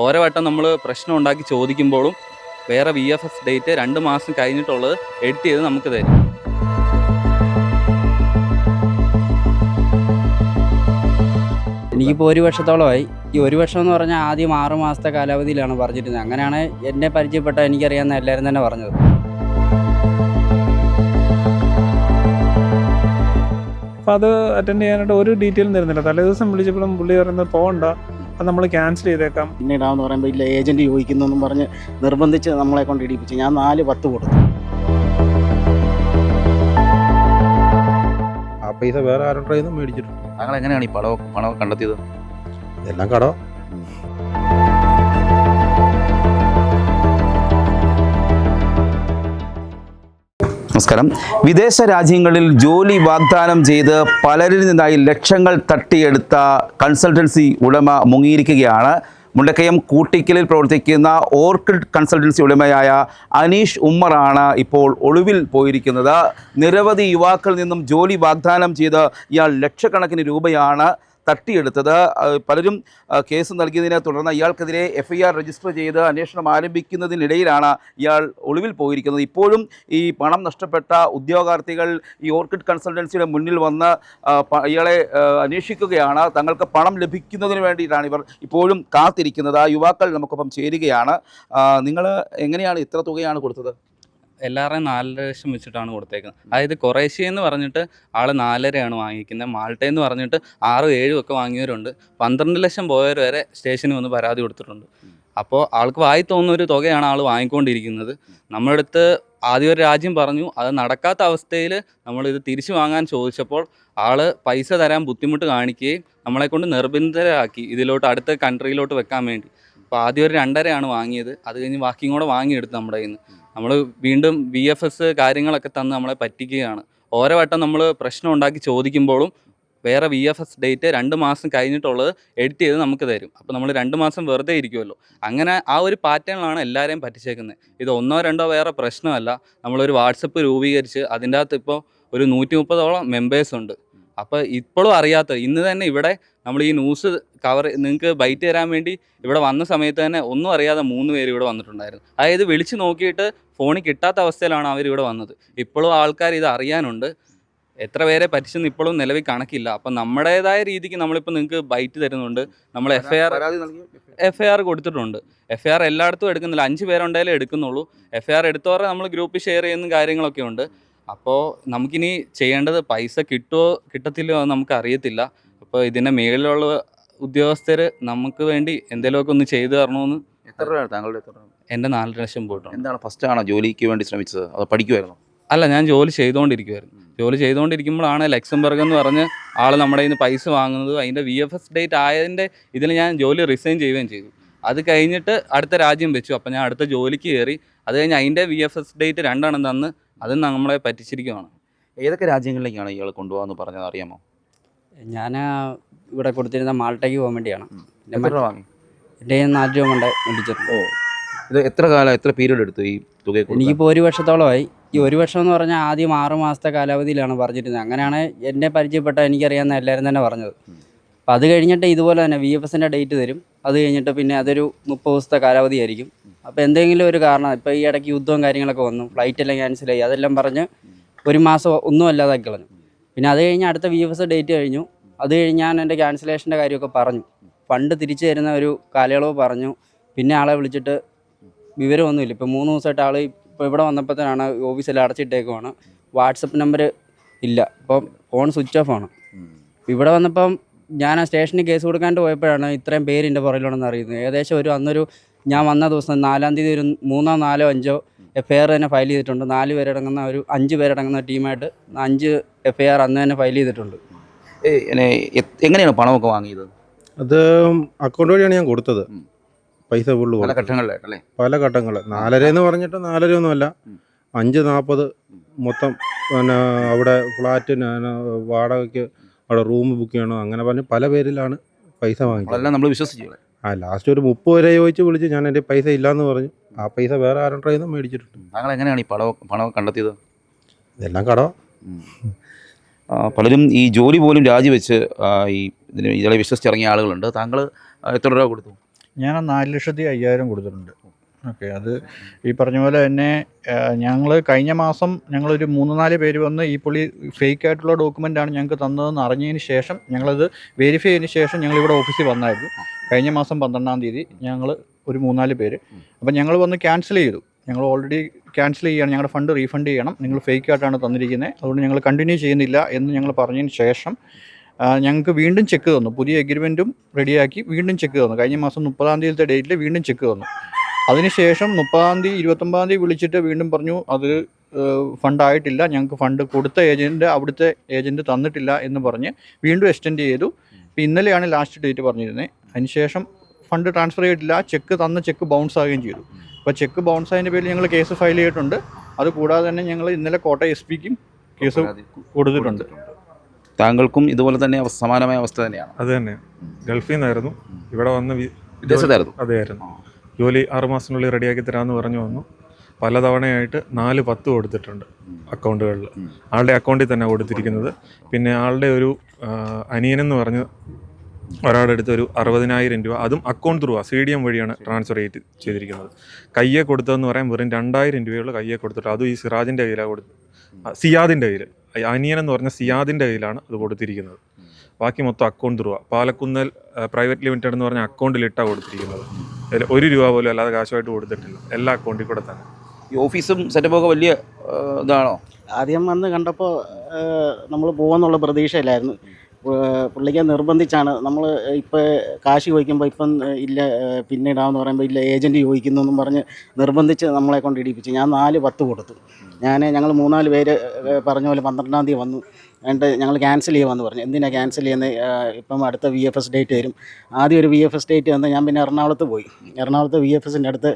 ഓരോ വട്ടം നമ്മൾ പ്രശ്നം ഉണ്ടാക്കി ചോദിക്കുമ്പോഴും വേറെ VFS ഡേറ്റ് 2 മാസം കഴിഞ്ഞിട്ടുള്ളത് എഡിറ്റ് ചെയ്ത് നമുക്ക് തരും. എനിക്കിപ്പോൾ 1 വർഷത്തോളമായി. ഈ 1 വർഷം എന്ന് പറഞ്ഞാൽ ആദ്യം 6 മാസത്തെ കാലാവധിയിലാണ് പറഞ്ഞിരുന്നത്. അങ്ങനെയാണ് എന്നെ പരിചയപ്പെട്ട എനിക്കറിയാവുന്ന എല്ലാവരും തന്നെ പറഞ്ഞത്. അപ്പോൾ അത് അറ്റൻഡ് ചെയ്യാനായിട്ട് ഒരു ഡീറ്റെയിലും തരുന്നില്ല. തലേദിവസം വിളിച്ചപ്പോഴും പുള്ളി പറയുന്നത് പോകണ്ട, അത് നമ്മൾ ക്യാൻസൽ ചെയ്തേക്കാം. പിന്നീടാന്ന് പറയുമ്പോൾ ഇല്ല ഏജൻറ്റ് ചോദിക്കുന്നതെന്നും പറഞ്ഞ് നിർബന്ധിച്ച് നമ്മളെ കൊണ്ട് ഇടിപ്പിച്ച് ഞാൻ 4-10 കൊടുത്തു. ആ പൈസ വേറെ ആരുടെ കയ്യിൽ നിന്നും മേടിച്ചിട്ടുണ്ട്. താങ്കൾ എങ്ങനെയാണ് ഈ പണം കണ്ടെത്തിയത്? എല്ലാം കടം. നമസ്കാരം. വിദേശ രാജ്യങ്ങളിൽ ജോലി വാഗ്ദാനം ചെയ്ത് പലരിൽ നിന്നായി ലക്ഷങ്ങൾ തട്ടിയെടുത്ത കൺസൾട്ടൻസി ഉടമ മുങ്ങിയിരിക്കുകയാണ്. മുണ്ടക്കയം കൂട്ടിക്കലിൽ പ്രവർത്തിക്കുന്ന ഓർക്കിഡ് കൺസൾട്ടൻസി ഉടമയായ അനീഷ് ഉമ്മറാണ് ഇപ്പോൾ ഒളിവിൽ പോയിരിക്കുന്നത്. നിരവധി യുവാക്കളിൽ നിന്നും ജോലി വാഗ്ദാനം ചെയ്ത് ഇയാൾ ലക്ഷക്കണക്കിന് രൂപയാണ് തട്ടിയെടുത്തത്. പലരും കേസ് നൽകിയതിനെ തുടർന്ന് ഇയാൾക്കെതിരെ FIR രജിസ്റ്റർ ചെയ്ത് അന്വേഷണം ആരംഭിക്കുന്നതിനിടയിലാണ് ഇയാൾ ഒളിവിൽ പോയിരിക്കുന്നത്. ഇപ്പോഴും ഈ പണം നഷ്ടപ്പെട്ട ഉദ്യോഗാർത്ഥികൾ ഈ ഓർക്കിഡ് കൺസൾട്ടൻസിയുടെ മുന്നിൽ വന്ന് ഇയാളെ അന്വേഷിക്കുകയാണ്. തങ്ങൾക്ക് പണം ലഭിക്കുന്നതിന് വേണ്ടിയിട്ടാണ് ഇവർ ഇപ്പോഴും കാത്തിരിക്കുന്നത്. ആ യുവാക്കൾ നമുക്കൊപ്പം ചേരുകയാണ്. നിങ്ങൾ എങ്ങനെയാണ് ഇത്ര തുകയാണ് കൊടുത്തത്? എല്ലാവരുടെയും 4.5 ലക്ഷം വെച്ചിട്ടാണ് കൊടുത്തേക്കുന്നത്. അതായത് കൊറേഷ്യ എന്ന് പറഞ്ഞിട്ട് ആൾ 4.5 വാങ്ങിക്കുന്നത്. മാൾട്ടയെന്ന് പറഞ്ഞിട്ട് 6-7 ഒക്കെ വാങ്ങിയവരുണ്ട്. 12 ലക്ഷം പോയവർ വരെ സ്റ്റേഷനിൽ വന്ന് പരാതി കൊടുത്തിട്ടുണ്ട്. അപ്പോൾ ആൾക്ക് വായി തോന്നുന്ന ഒരു തുകയാണ് ആൾ വാങ്ങിക്കൊണ്ടിരിക്കുന്നത്. നമ്മുടെ അടുത്ത് ആദ്യം ഒരു രാജ്യം പറഞ്ഞു, അത് നടക്കാത്ത അവസ്ഥയിൽ നമ്മളിത് തിരിച്ചു വാങ്ങാൻ ചോദിച്ചപ്പോൾ ആൾ പൈസ തരാൻ ബുദ്ധിമുട്ട് കാണിക്കുകയും നമ്മളെക്കൊണ്ട് നിർബന്ധിതരാക്കി ഇതിലോട്ട് അടുത്ത കൺട്രിയിലോട്ട് വെക്കാൻ വേണ്ടി. അപ്പോൾ ആദ്യം ഒരു 2.5 വാങ്ങിയത്. അത് കഴിഞ്ഞ് ബാക്കിയും കൂടെ വാങ്ങിയെടുത്ത് നമ്മുടെ കയ്യിൽ നിന്ന്. നമ്മൾ വീണ്ടും VFS കാര്യങ്ങളൊക്കെ തന്ന് നമ്മളെ പറ്റിക്കുകയാണ്. ഓരോ വട്ടം നമ്മൾ പ്രശ്നം ഉണ്ടാക്കി ചോദിക്കുമ്പോഴും വേറെ VFS ഡേറ്റ് 2 മാസം കഴിഞ്ഞിട്ടുള്ളത് എഡിറ്റ് ചെയ്ത് നമുക്ക് തരും. അപ്പോൾ നമ്മൾ 2 മാസം വെറുതെ ഇരിക്കുമല്ലോ. അങ്ങനെ ആ ഒരു പാറ്റേണിലാണ് എല്ലാവരെയും പറ്റിച്ചേക്കുന്നത്. ഇത് 1-2 വേറെ പ്രശ്നമല്ല. നമ്മളൊരു വാട്സപ്പ് രൂപീകരിച്ച് അതിൻ്റെ അകത്ത് ഇപ്പോൾ ഒരു 130ഓളം മെമ്പേഴ്സ് ഉണ്ട്. അപ്പോൾ ഇപ്പോഴും അറിയാത്ത ഇന്ന് തന്നെ ഇവിടെ നമ്മൾ ഈ ന്യൂസ് നിങ്ങൾക്ക് ബൈറ്റ് തരാൻ വേണ്ടി ഇവിടെ വന്ന സമയത്ത് തന്നെ ഒന്നും അറിയാതെ 3 പേര് ഇവിടെ വന്നിട്ടുണ്ടായിരുന്നു. അതായത് വിളിച്ച് നോക്കിയിട്ട് ഫോണിൽ കിട്ടാത്ത അവസ്ഥയിലാണ് അവരിവിടെ വന്നത്. ഇപ്പോഴും ആൾക്കാർ ഇത് അറിയാനുണ്ട്. എത്ര പേരെ പറ്റിച്ചെന്ന് ഇപ്പോഴും നിലവിൽ കണക്കില്ല. അപ്പം നമ്മുടേതായ രീതിക്ക് നമ്മളിപ്പോൾ നിങ്ങൾക്ക് ബൈറ്റ് തരുന്നുണ്ട്. നമ്മൾ FIR കൊടുത്തിട്ടുണ്ട്. FIR എല്ലായിടത്തും എടുക്കുന്നില്ല. 5 പേരുണ്ടായാലേ എടുക്കുന്നുള്ളൂ. FIR എടുത്തവരെ നമ്മൾ ഗ്രൂപ്പിൽ ഷെയർ ചെയ്യുന്ന കാര്യങ്ങളൊക്കെ ഉണ്ട്. അപ്പോൾ നമുക്കിനി ചെയ്യേണ്ടത് പൈസ കിട്ടുമോ കിട്ടത്തില്ലയോ എന്ന് നമുക്ക് അറിയത്തില്ല. അപ്പോൾ ഇതിൻ്റെ മേളിലുള്ള ഉദ്യോഗസ്ഥർ നമുക്ക് വേണ്ടി എന്തെങ്കിലുമൊക്കെ ഒന്ന് ചെയ്തു തരണമെന്ന്. എത്ര രൂപയാണ് താങ്കളുടെ? എൻ്റെ 4 ലക്ഷം പോയിട്ടുണ്ട്. എന്താണ് ഫസ്റ്റാണോ ജോലിക്ക് വേണ്ടി ശ്രമിച്ചത്? അത് പഠിക്കുമായിരുന്നു? അല്ല, ഞാൻ ജോലി ചെയ്തുകൊണ്ടിരിക്കുമായിരുന്നു. ജോലി ചെയ്തുകൊണ്ടിരിക്കുമ്പോഴാണ് ലക്സംബർഗ് എന്ന് പറഞ്ഞ് ആൾ നമ്മുടെ കയ്യിൽ നിന്ന് പൈസ വാങ്ങുന്നത്. അതിൻ്റെ VFS ഡേറ്റ് ആയതിൻ്റെ ഇതിൽ ഞാൻ ജോലി റിസൈൻ ചെയ്യുകയും ചെയ്തു. അത് കഴിഞ്ഞിട്ട് അടുത്ത രാജ്യം വെച്ചു. അപ്പോൾ ഞാൻ അടുത്ത ജോലിക്ക് കയറി. അത് കഴിഞ്ഞ് അതിൻ്റെ VFS ഡേറ്റ് 2 തന്ന് അത് നമ്മളെ പറ്റിച്ചിരിക്കുകയാണ്. ഏതൊക്കെ രാജ്യങ്ങളിലേക്കാണ് ഇയാൾ കൊണ്ടുപോകാമെന്ന് പറഞ്ഞത് അറിയാമോ? ഞാൻ ഇവിടെ കൊടുത്തിരുന്ന മാൾട്ടയ്ക്ക് പോകാൻ വേണ്ടിയാണ്. എത്ര രൂപ വാങ്ങി? എൻ്റെ 4 രൂപ കൊണ്ട് മേടിച്ചിട്ടുണ്ട്. ഇത് എത്ര പീരീഡ് എടുത്തു ഈ തുക? എനിക്കിപ്പോൾ 1 വർഷത്തോളമായി. ഈ 1 വർഷം എന്ന് പറഞ്ഞാൽ ആദ്യം 6 മാസത്തെ കാലാവധിയിലാണ് പറഞ്ഞിരുന്നത്. അങ്ങനെയാണ് എന്നെ പരിചയപ്പെട്ട എനിക്കറിയാവുന്ന എല്ലാവരും തന്നെ പറഞ്ഞത്. അപ്പോൾ അത് കഴിഞ്ഞിട്ട് ഇതുപോലെ തന്നെ VFSൻ്റെ ഡേറ്റ് തരും. അത് കഴിഞ്ഞിട്ട് പിന്നെ അതൊരു 30 ദിവസത്തെ കാലാവധി ആയിരിക്കും. അപ്പോൾ എന്തെങ്കിലും ഒരു കാരണം, ഇപ്പോൾ ഈ ഇടയ്ക്ക് യുദ്ധവും കാര്യങ്ങളൊക്കെ വന്നു, ഫ്ലൈറ്റെല്ലാം ക്യാൻസലായി, അതെല്ലാം പറഞ്ഞ് 1 മാസം ഒന്നും അല്ലാതാക്കി കളഞ്ഞു. പിന്നെ അത് കഴിഞ്ഞ് അടുത്ത VFS ഡേറ്റ് കഴിഞ്ഞു. അത് കഴിഞ്ഞ് ഞാൻ എൻ്റെ ക്യാൻസലേഷൻ്റെ കാര്യമൊക്കെ പറഞ്ഞു. ഫണ്ട് തിരിച്ചു തരുന്ന ഒരു കാലയളവ് പറഞ്ഞു. പിന്നെ ആളെ വിളിച്ചിട്ട് വിവരമൊന്നുമില്ല. ഇപ്പോൾ 3 ദിവസമായിട്ട് ആൾ ഇപ്പോൾ ഇവിടെ വന്നപ്പോഴത്തേനാണ് ഓഫീസിൽ അടച്ചിട്ടേക്കുവാണ്. വാട്സപ്പ് നമ്പർ ഇല്ല. അപ്പം ഫോൺ സ്വിച്ച് ഓഫ് ആണ്. ഇവിടെ വന്നപ്പം ഞാൻ ആ സ്റ്റേഷനിൽ കേസ് കൊടുക്കാണ്ട് പോയപ്പോഴാണ് ഇത്രയും പേരിൻ്റെ പുറകിലുണ്ടെന്ന് അറിയുന്നത്. ഏകദേശം അന്നൊരു ഞാൻ വന്ന ദിവസം 4-ാം തീയതി ഒരു 3, 4, 5 FIR തന്നെ ഫയൽ ചെയ്തിട്ടുണ്ട്. 4 പേരടങ്ങുന്ന ഒരു 5 പേരടങ്ങുന്ന ടീമായിട്ട് 5 FIR അന്ന് തന്നെ ഫയൽ ചെയ്തിട്ടുണ്ട്. എങ്ങനെയാണ് പണമൊക്കെ വാങ്ങിയത്? അത് അക്കൗണ്ട് വഴിയാണ് ഞാൻ കൊടുത്തത്. പൈസ ഫുള്ള് പല ഘട്ടങ്ങളിലായിട്ടല്ലേ? പല ഘട്ടങ്ങൾ. 4.5 എന്ന് പറഞ്ഞിട്ട് 4.5 ഒന്നുമല്ല, 5-40 മൊത്തം. പിന്നെ അവിടെ ഫ്ലാറ്റിന് വാടകയ്ക്ക് അവിടെ റൂം ബുക്ക് ചെയ്യണം, അങ്ങനെ പറഞ്ഞ് പല പേരിലാണ് പൈസ വാങ്ങിച്ചത്. അതെല്ലാം നമ്മൾ വിശ്വസിച്ചു. ലാസ്റ്റ് ഒരു 30 വരെ ചോദിച്ച് വിളിച്ച് ഞാൻ എൻ്റെ പൈസ ഇല്ലയെന്ന് പറഞ്ഞു. ആ പൈസ വേറെ ആരുടെ കയ്യിൽ നിന്നും മേടിച്ചിട്ടുണ്ട്. താങ്കൾ എങ്ങനെയാണ് ഈ പണം കണ്ടെത്തിയത്? ഇതെല്ലാം കടം. പലരും ഈ ജോലി പോലും രാജിവെച്ച് ഈ ഇയാളെ വിശ്വസിച്ചിറങ്ങിയ ആളുകളുണ്ട്. താങ്കൾ എത്ര രൂപ കൊടുത്തു? ഞാൻ 4,05,000 കൊടുത്തിട്ടുണ്ട്. ഓക്കെ, അത് ഈ പറഞ്ഞ പോലെ തന്നെ ഞങ്ങൾ കഴിഞ്ഞ മാസം ഞങ്ങളൊരു 3-4 പേര് വന്ന് ഈ പുള്ളി ഫേക്കായിട്ടുള്ള ഡോക്യുമെൻ്റാണ് ഞങ്ങൾക്ക് തന്നതെന്ന് അറിഞ്ഞതിന് ശേഷം ഞങ്ങളത് വെരിഫൈ ചെയ്തതിന് ശേഷം ഞങ്ങളിവിടെ ഓഫീസിൽ വന്നായിരുന്നു. കഴിഞ്ഞ മാസം 12-ാം തീയതി ഞങ്ങൾ ഒരു 3-4 പേര് അപ്പം ഞങ്ങൾ വന്ന് ക്യാൻസൽ ചെയ്തു. ഞങ്ങൾ ഓൾറെഡി ക്യാൻസൽ ചെയ്യുകയാണ്, ഞങ്ങളുടെ ഫണ്ട് റീഫണ്ട് ചെയ്യണം, നിങ്ങൾ ഫേക്കായിട്ടാണ് തന്നിരിക്കുന്നത്, അതുകൊണ്ട് ഞങ്ങൾ കണ്ടിന്യൂ ചെയ്യുന്നില്ല എന്ന് ഞങ്ങൾ പറഞ്ഞതിന് ശേഷം ഞങ്ങൾക്ക് വീണ്ടും ചെക്ക് തന്നു. പുതിയ എഗ്രിമെൻറ്റും റെഡിയാക്കി വീണ്ടും ചെക്ക് തന്നു. കഴിഞ്ഞ മാസം 30-ാം തീയതിയിലത്തെ ഡേറ്റിൽ വീണ്ടും ചെക്ക് തന്നു. അതിനുശേഷം 30-ാം തീയതി 29-ാം തീയതി വിളിച്ചിട്ട് വീണ്ടും പറഞ്ഞു അത് ഫണ്ടായിട്ടില്ല, ഞങ്ങൾക്ക് ഫണ്ട് കൊടുത്ത അവിടുത്തെ ഏജൻറ്റ് തന്നിട്ടില്ല എന്ന് പറഞ്ഞ് വീണ്ടും എക്സ്റ്റെൻഡ് ചെയ്തു. ഇപ്പോൾ ഇന്നലെയാണ് ലാസ്റ്റ് ഡേറ്റ് പറഞ്ഞിരുന്നത്. അതിനുശേഷം ഫണ്ട് ട്രാൻസ്ഫർ ചെയ്തിട്ടില്ല, ചെക്ക് ബൗൺസ് ആവുകയും ചെയ്തു. അപ്പോൾ ചെക്ക് ബൗൺസ് ആയതിൻ്റെ പേരിൽ ഞങ്ങൾ കേസ് ഫയൽ ചെയ്തിട്ടുണ്ട്. അതുകൂടാതെ തന്നെ ഞങ്ങൾ ഇന്നലെ കോട്ടയം SP-ക്കും കേസ് കൊടുത്തിട്ടുണ്ട്. താങ്കൾക്കും ഇതുപോലെ തന്നെ സമാനമായ അവസ്ഥ തന്നെയാണ്? അത് തന്നെ, ഗൾഫിൽ നിന്നായിരുന്നു, ഇവിടെ വന്ന് വിദേശത്തായിരുന്നു. അതെയായിരുന്നു. ജോലി 6 മാസത്തിനുള്ളിൽ റെഡിയാക്കി തരാമെന്ന് പറഞ്ഞു വന്നു. പലതവണയായിട്ട് 4-10 കൊടുത്തിട്ടുണ്ട് അക്കൗണ്ടുകളിൽ. ആളുടെ അക്കൗണ്ടിൽ തന്നെ കൊടുത്തിരിക്കുന്നത്. പിന്നെ ആളുടെ ഒരു അനിയനെന്ന് പറഞ്ഞ് ഒരാളുടെ അടുത്ത് ഒരു 60,000 രൂപ, അതും അക്കൗണ്ട് ത്രൂ CDM വഴിയാണ് ട്രാൻസ്ഫർ ചെയ്തിരിക്കുന്നത്. കയ്യെ കൊടുത്തതെന്ന് പറയാൻ വെറും 2,000 രൂപയുള്ള കയ്യെ കൊടുത്തിട്ട്, അതും ഈ സിറാജിൻ്റെ കയ്യിലാണ് സിയാദിൻ്റെ കയ്യിൽ, അനിയനെന്ന് പറഞ്ഞ സിയാദിൻ്റെ കയ്യിലാണ് അത് കൊടുത്തിരിക്കുന്നത്. ബാക്കി മൊത്തം അക്കൗണ്ട് ത്രൂ. പാലക്കുന്നൽ പ്രൈവറ്റ് ലിമിറ്റഡ് എന്ന് പറഞ്ഞ അക്കൗണ്ടിലിട്ടാണ് കൊടുത്തിരിക്കുന്നത്. അതിൽ 1 രൂപ പോലും അല്ലാതെ കാശുമായിട്ട് കൊടുത്തിട്ടില്ല, എല്ലാ അക്കൗണ്ടിൽ കൂടെ തന്നെ. ഈ ഓഫീസും സെറ്റപ്പൊക്കെ വലിയ ഇതാണോ? ആദ്യം വന്ന് കണ്ടപ്പോൾ നമ്മൾ പോകുമെന്നുള്ള പ്രതീക്ഷയിലായിരുന്നു. പുള്ളിക്ക് നിർബന്ധിച്ചാണ് നമ്മൾ ഇപ്പോൾ കാശ് ചോദിക്കുമ്പോൾ ഇപ്പം ഇല്ല പിന്നീടാന്ന് പറയുമ്പോൾ ഇല്ല ഏജൻറ്റ് ചോദിക്കുന്നു എന്നും പറഞ്ഞ് നിർബന്ധിച്ച് നമ്മളെ കൊണ്ട് ഇടിപ്പിച്ചു. ഞാൻ 4-10 കൊടുത്തു. ഞങ്ങൾ 3-4 പേര് പറഞ്ഞ പോലെ 12-ാം തീയതി വന്നു. എന്നിട്ട് ഞങ്ങൾ ക്യാൻസൽ ചെയ്യുമെന്ന് പറഞ്ഞു. എന്തിനാണ് ക്യാൻസൽ ചെയ്യുന്നത്, ഇപ്പം അടുത്ത VFS ഡേറ്റ് വരും. ആദ്യം ഒരു VFS ഡേറ്റ് വന്ന് ഞാൻ പിന്നെ എറണാകുളത്ത് പോയി. എറണാകുളത്ത് VFSൻ്റെ അടുത്ത്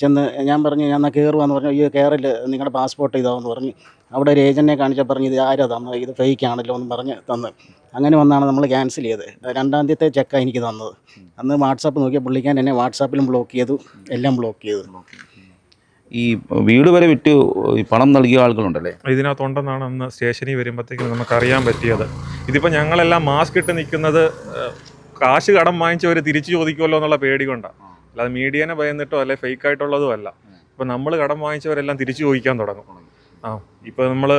ചെന്ന് ഞാൻ പറഞ്ഞു ഞാൻ എന്നാൽ കയറുവാന്ന് പറഞ്ഞു. അയ്യോ കയറില്ല, നിങ്ങളുടെ പാസ്പോർട്ട് ഇതാവെന്ന് പറഞ്ഞു. അവിടെ ഒരു ഏജൻറ്റിനെ കാണിച്ചാൽ പറഞ്ഞു ഇത് ആരാ തന്നത്, ഇത് ഫേക്ക് ആണല്ലോ എന്ന് പറഞ്ഞ് തന്ന്. അങ്ങനെ വന്നാണ് നമ്മൾ ക്യാൻസൽ ചെയ്തത്. 2-ാം തീയതിത്തെ ചെക്കാണ് എനിക്ക് തന്നത്. അന്ന് വാട്സാപ്പ് നോക്കിയാൽ പുള്ളിക്കാൻ എന്നെ വാട്സാപ്പിലും ബ്ലോക്ക് ചെയ്തു, എല്ലാം ബ്ലോക്ക് ചെയ്തു. ഈ വീട് വരെ വിറ്റ് ഈ പണം നൽകിയ ആളുകളുണ്ടല്ലേ? ഇതിനകത്തുണ്ടെന്നാണ് അന്ന് സ്റ്റേഷനിൽ വരുമ്പോഴത്തേക്കും നമുക്കറിയാൻ പറ്റിയത്. ഇതിപ്പോൾ ഞങ്ങളെല്ലാം മാസ്ക് ഇട്ട് നിൽക്കുന്നത് കാശ് കടം വാങ്ങിച്ചവർ തിരിച്ചു ചോദിക്കുമല്ലോ എന്നുള്ള പേടി കൊണ്ടാണ്, അല്ലാതെ മീഡിയനെ ഭയന്നിട്ടോ അല്ലെ ഫേക്കായിട്ടുള്ളതും അല്ല. ഇപ്പം നമ്മൾ കടം വാങ്ങിച്ചവരെല്ലാം തിരിച്ചു ചോദിക്കാൻ തുടങ്ങും. ഇപ്പോൾ നമ്മൾ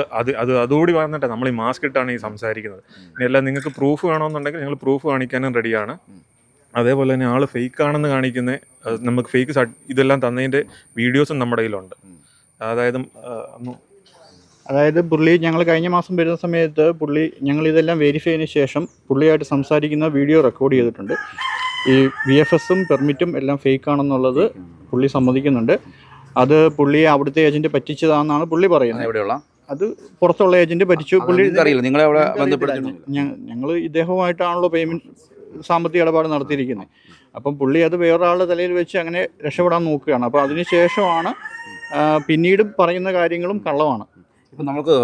അതുകൂടി വന്നിട്ട് നമ്മൾ ഈ മാസ്ക് ഇട്ടാണ് ഈ സംസാരിക്കുന്നത്. ഇനിയെല്ലാം നിങ്ങൾക്ക് പ്രൂഫ് വേണമെന്നുണ്ടെങ്കിൽ ഞങ്ങൾ പ്രൂഫ് കാണിക്കാനും റെഡിയാണ്. അതേപോലെ തന്നെ ആൾ ഫേക്കാണെന്ന് കാണിക്കുന്നത്, നമുക്ക് ഫേക്ക് ഇതെല്ലാം തന്നതിൻ്റെ വീഡിയോസും നമ്മുടെ കയ്യിലുണ്ട്. അതായത് പുള്ളി ഞങ്ങൾ കഴിഞ്ഞ മാസം വരുന്ന സമയത്ത് ഞങ്ങൾ ഇതെല്ലാം വെരിഫൈ ചെയ്തതിന് ശേഷം പുള്ളിയായിട്ട് സംസാരിക്കുന്ന വീഡിയോ റെക്കോർഡ് ചെയ്തിട്ടുണ്ട്. ഈ VFSഉം പെർമിറ്റും എല്ലാം ഫേക്കാണെന്നുള്ളത് പുള്ളി സമ്മതിക്കുന്നുണ്ട്. അത് പുള്ളിയെ അവിടുത്തെ ഏജന്റ് പറ്റിച്ചതാണെന്നാണ് പുള്ളി പറയുന്നത്. എവിടെയുള്ള അത് പുറത്തുള്ള ഏജന്റ് പറ്റിച്ചു. പുള്ളി അറിയില്ല, നിങ്ങളെ അവിടെ ബന്ധപ്പെടുത്തിയിട്ടുണ്ട്. ഞങ്ങൾ ഇദ്ദേഹമായിട്ടാണല്ലോ പേയ്മെന്റ് സാമ്പത്തിക ഇടപാട് നടത്തിയിരിക്കുന്നത്. അപ്പം പുള്ളി അത് വേറൊരാളുടെ തലയിൽ വെച്ച് അങ്ങനെ രക്ഷപ്പെടാൻ നോക്കുകയാണ്. അപ്പോൾ അതിനുശേഷമാണ് പിന്നീട് പറയുന്ന കാര്യങ്ങളും കള്ളമാണ്. ഇപ്പം നമുക്ക്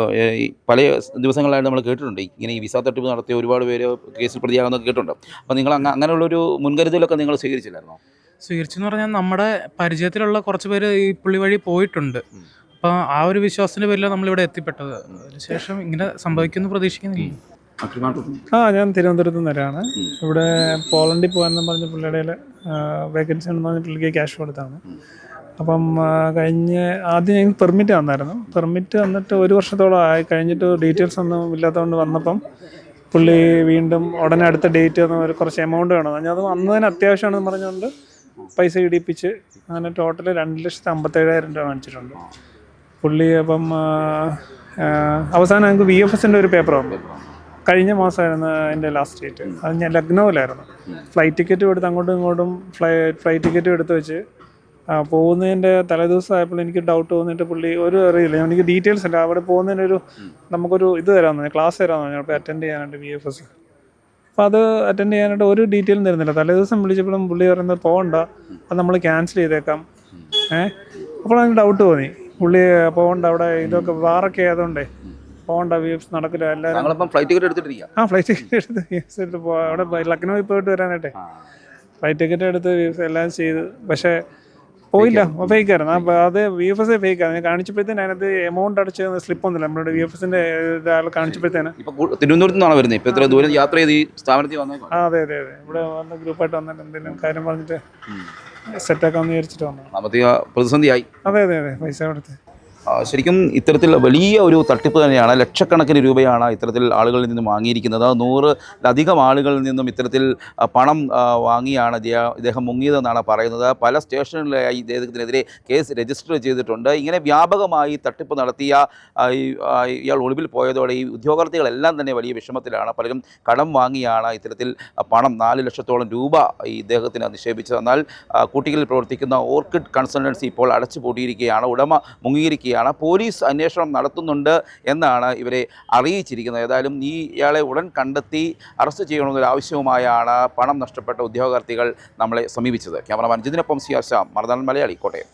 പല ദിവസങ്ങളായിട്ട് നമ്മൾ കേട്ടിട്ടുണ്ട് ഇങ്ങനെ ഈ വിസ തട്ടിപ്പ് നടത്തിയ ഒരുപാട് പേര് കേസിൽ പ്രതിയാകുന്നൊക്കെ കേട്ടിട്ടുണ്ട്. അപ്പോൾ നിങ്ങൾ അങ്ങനെയുള്ളൊരു മുൻകരുതലൊക്കെ നിങ്ങൾ സ്വീകരിച്ചില്ലായിരുന്നോ? സ്വീകരിച്ചെന്ന് പറഞ്ഞാൽ നമ്മുടെ പരിചയത്തിലുള്ള കുറച്ച് പേര് ഈ പുള്ളി വഴി പോയിട്ടുണ്ട്. അപ്പോൾ ആ ഒരു വിശ്വാസത്തിൻ്റെ പേരിലാണ് നമ്മളിവിടെ എത്തിപ്പെട്ടത്. അതിനുശേഷം ഇങ്ങനെ സംഭവിക്കുമെന്ന് പ്രതീക്ഷിക്കുന്നില്ല. ഞാൻ തിരുവനന്തപുരത്ത് നിന്നൊരാണ്. ഇവിടെ പോളണ്ടിൽ പോകാനെന്ന് പറഞ്ഞ പുള്ളിയുടെ വേക്കൻസി ഉണ്ടെന്ന് പറഞ്ഞ് പുള്ളിക്ക് ക്യാഷ് കൊടുത്താണ്. അപ്പം ആദ്യം ഞങ്ങൾക്ക് പെർമിറ്റ് വന്നായിരുന്നു. പെർമിറ്റ് വന്നിട്ട് 1 വർഷത്തോളം ആയി കഴിഞ്ഞിട്ട് ഡീറ്റെയിൽസ് ഒന്നും ഇല്ലാത്തതുകൊണ്ട് വന്നപ്പം പുള്ളി വീണ്ടും ഉടനെ അടുത്ത ഡേറ്റ് ഒരു കുറച്ച് എമൗണ്ട് വേണം. അത് അന്ന് തന്നെ അത്യാവശ്യമാണെന്ന് പറഞ്ഞുകൊണ്ട് പൈസ ഇടിപ്പിച്ച് അങ്ങനെ ടോട്ടൽ 2,57,000 രൂപ മേടിച്ചിട്ടുണ്ട് പുള്ളി. അപ്പം അവസാനം ഞങ്ങൾക്ക് VFSൻ്റെ ഒരു പേപ്പർ വന്നു. കഴിഞ്ഞ മാസമായിരുന്നു അതിൻ്റെ ലാസ്റ്റ് ഡേറ്റ്. അത് ഞാൻ ലക്നൗവിലായിരുന്നു. ഫ്ലൈറ്റ് ടിക്കറ്റ് എടുത്ത് അങ്ങോട്ടും ഇങ്ങോട്ടും ഫ്ലൈറ്റ് ടിക്കറ്റ് എടുത്ത് വെച്ച് പോകുന്നതിൻ്റെ തലേദിവസം ആയപ്പോൾ എനിക്ക് ഡൗട്ട് തോന്നിയിട്ട് പുള്ളി അറിയില്ല, എനിക്ക് ഡീറ്റെയിൽസ് ഇല്ല. അവിടെ പോകുന്നതിനൊരു നമുക്കൊരു ഇത് തരാമെന്ന് പറഞ്ഞു, ക്ലാസ് തരാമെന്ന് പറഞ്ഞു അപ്പോൾ അറ്റൻഡ് ചെയ്യാനായിട്ട് VFS. അപ്പോൾ അത് അറ്റൻഡ് ചെയ്യാനായിട്ട് ഒരു ഡീറ്റെയിലും തരുന്നില്ല. തലേദിവസം വിളിച്ചപ്പോഴും പുള്ളി പറയുന്നത് പോകണ്ട, അത് നമ്മൾ ക്യാൻസൽ ചെയ്തേക്കാം. അപ്പോൾ എനിക്ക് ഡൗട്ട് തോന്നി, പുള്ളി പോകണ്ട, അവിടെ ഇതൊക്കെ വാറൊക്കെ ആയതുകൊണ്ടേ പോകണ്ട, VFS നടക്കില്ല. എല്ലാവരും ഫ്ലൈറ്റ് ടിക്കറ്റ് എടുത്തിട്ടിരിക്കുക. ഫ്ലൈറ്റ് ടിക്കറ്റ് എടുത്ത് VFS എടുത്ത് അവിടെ ലക്നൗവിൽ പോയിട്ട് വരാനായിട്ടെ ഫ്ലൈറ്റ് ടിക്കറ്റ് എടുത്ത് VFS എല്ലാം ചെയ്ത്. പക്ഷേ പോയില്ല, ഫേക്കായിരുന്നു. അപ്പോൾ അത് VFS ഫേക്കായിരുന്നു. ഞാൻ കാണിച്ചപ്പോഴത്തേന് അതിനകത്ത് എമൗണ്ട് അടച്ച സ്ലിപ്പൊന്നുമില്ല. നമ്മുടെ VFSന്റെ ആൾ കാണിച്ചപ്പോഴത്തേന്. ഇപ്പോൾ തിരുവനന്തപുരത്ത് നിന്നാണ് വരുന്നത്. ഇപ്പോൾ ഇത്ര ദൂരം യാത്ര ചെയ്ത് ഈ സ്ഥാപനത്തിൽ വന്നേക്കാം. അതെ അതെ അതെ, ഇവിടെ വന്ന് ഗ്രൂപ്പായിട്ട് വന്നിട്ട് എന്തെങ്കിലും കാര്യം പറഞ്ഞിട്ട് സെറ്റാക്കാമെന്ന് വിചാരിച്ചിട്ട് വന്നു. സാമ്പത്തിക പ്രതിസന്ധിയായി. അതെ അതെ അതെ, പൈസ കൊടുത്ത്. ശരിക്കും ഇത്തരത്തിൽ വലിയ ഒരു തട്ടിപ്പ് തന്നെയാണ്. ലക്ഷക്കണക്കിന് രൂപയാണ് ഇത്തരത്തിൽ ആളുകളിൽ നിന്നും വാങ്ങിയിരിക്കുന്നത്. 100-ലധികം ആളുകളിൽ നിന്നും ഇത്തരത്തിൽ പണം വാങ്ങിയാണ് ഇദ്ദേഹം മുങ്ങിയതെന്നാണ് പറയുന്നത്. പല സ്റ്റേഷനുകളിലായി ഇദ്ദേഹത്തിനെതിരെ കേസ് രജിസ്റ്റർ ചെയ്തിട്ടുണ്ട്. ഇങ്ങനെ വ്യാപകമായി തട്ടിപ്പ് നടത്തിയ ഇയാൾ ഒളിവിൽ പോയതോടെ ഈ ഉദ്യോഗാർത്ഥികളെല്ലാം തന്നെ വലിയ വിഷമത്തിലാണ്. പലരും കടം വാങ്ങിയാണ് ഇത്തരത്തിൽ പണം 4 ലക്ഷത്തോളം രൂപ ഈ ഇദ്ദേഹത്തിന് നിക്ഷേപിച്ചത്. എന്നാൽ കൂട്ടിക്കലിൽ പ്രവർത്തിക്കുന്ന ഓർക്കിഡ് കൺസൾട്ടൻസി ഇപ്പോൾ അടച്ചുപൂട്ടിയിരിക്കുകയാണ്. ഉടമ മുങ്ങിയിരിക്കുകയാണ്. പോലീസ് അന്വേഷണം നടത്തുന്നുണ്ട് എന്നാണ് ഇവരെ അറിയിച്ചിരിക്കുന്നത്. ഏതായാലും ഇയാളെ ഉടൻ കണ്ടെത്തി അറസ്റ്റ് ചെയ്യണമെന്നൊരു ആവശ്യവുമായാണ് പണം നഷ്ടപ്പെട്ട ഉദ്യോഗാർത്ഥികൾ നമ്മളെ സമീപിച്ചത്. ക്യാമറമാൻ ജിതിനൊപ്പം സിയാർ ശ്യാം, മറുനാടൻ മലയാളി, കോട്ടയം.